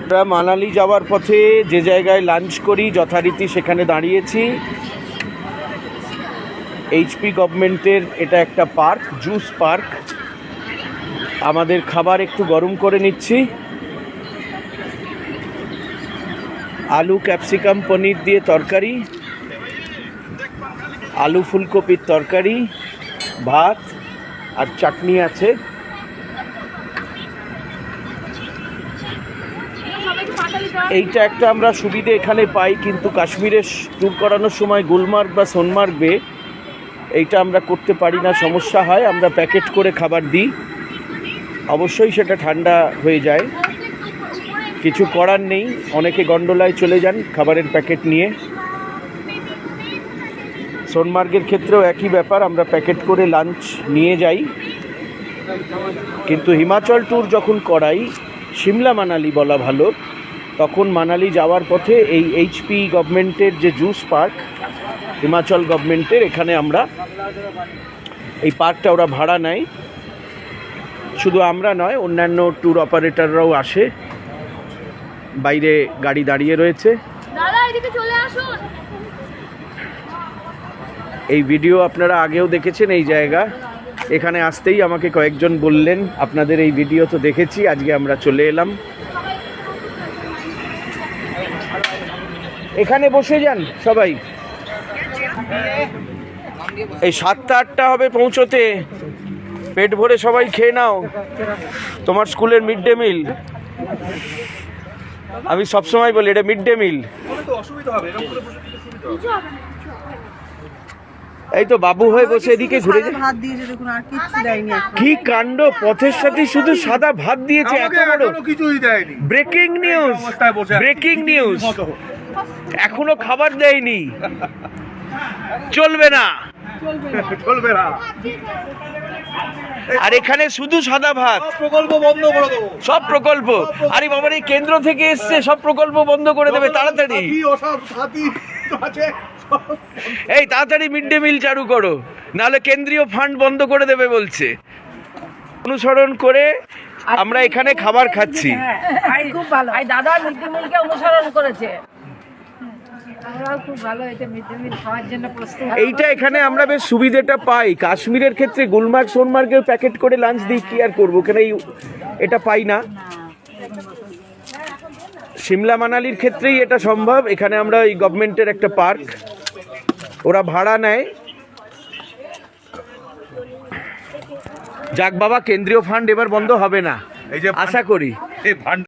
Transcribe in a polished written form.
আমরা মানালি যাওয়ার পথে যে জায়গায় লাঞ্চ করি যথারীতি সেখানে দাঁড়িয়েছি। এইচপি গভর্নমেন্টের এটা একটা পার্ক, জুস পার্ক। আমাদের খাবার একটু গরম করে নিচ্ছি। আলু ক্যাপসিকাম পনির দিয়ে তরকারি, আলু ফুলকপির তরকারি, ভাত আর চাটনি আছে। এইটা একটা আমরা সুবিধে এখানে পাই, কিন্তু কাশ্মীরে ট্যুর করানোর সময় গুলমার্গ বা সোনমার্গে এইটা আমরা করতে পারি না, সমস্যা হয়। আমরা প্যাকেট করে খাবার দিই, অবশ্যই সেটা ঠান্ডা হয়ে যায়, কিছু করার নেই। অনেকে গন্ডোলায় চলে যান খাবারের প্যাকেট নিয়ে। সোনমার্গের ক্ষেত্রেও একই ব্যাপার, আমরা প্যাকেট করে লাঞ্চ নিয়ে যাই। কিন্তু হিমাচল ট্যুর যখন করাই, সিমলা মানালি বলা ভালো, তখন মানালি যাওয়ার পথে এই এইচপি গভর্নমেন্টের যে জুস পার্ক, হিমাচল গভর্নমেন্টের, এখানে আমরা এই পার্কটা ওরা ভাড়া নেয়। শুধু আমরা নয়, অন্যান্য ট্যুর অপারেটররাও আসে। বাইরে গাড়ি দাঁড়িয়ে রয়েছে। এই ভিডিও আপনারা আগেও দেখেছেন এই জায়গা। এখানে আসতেই আমাকে কয়েকজন বললেন আপনাদের এই ভিডিও তো দেখেছি, আজকে আমরা চলে এলাম। এখানে বসে যান সবাই। এই 7টা-8টা হবে পৌঁছতে, পেট ভরে সবাই খেয়ে নাও। তোমার স্কুলের মিড ডে মিল, আমি সবসময় বলি এটা মিড ডে মিল। এই তো বাবু হয়ে বসে এদিকে ঘুরে যায়। কি কাণ্ড, পথের সাথে শুধু সাদা ভাত দিয়েছে, এত বড় কিছুই দেয়নি। ব্রেকিং নিউজ, ব্রেকিং নিউজ, এখনো খাবার দেয়নি। চলবে না, চলবে না। আর এখানে শুধু সাদা ভাত। প্রকল্প বন্ধ করে দেবো, সব প্রকল্প। আরে বাবার, এই কেন্দ্র থেকে এসছে, সব প্রকল্প বন্ধ করে দেবে তাড়াতাড়ি। এই তাড়াতাড়ি মিড ডে মিল চালু করো, নাহলে কেন্দ্রীয় ফান্ড বন্ধ করে দেবে বলছে। অনুসরণ করে আমরা এখানে খাবার খাচ্ছি। খুব ভালো, দাদা মিড ডে মিলকে অনুসরণ করেছে। এইটা এখানে আমরা বেশ সুবিধাটা পাই। কাশ্মীরের ক্ষেত্রে গুলমার্গ সোনমার্গের প্যাকেট করে লাঞ্চ দিই, কি আর করবো, এখানে এটা পাই না। সিমলা মানালির ক্ষেত্রেই এটা সম্ভব। এখানে আমরা এই গভর্নমেন্টের একটা পার্ক, ওরা ভাড়া নেয়। যাক বাবা, কেন্দ্রীয় ফান্ড এবার বন্ধ হবে না, আশা করি।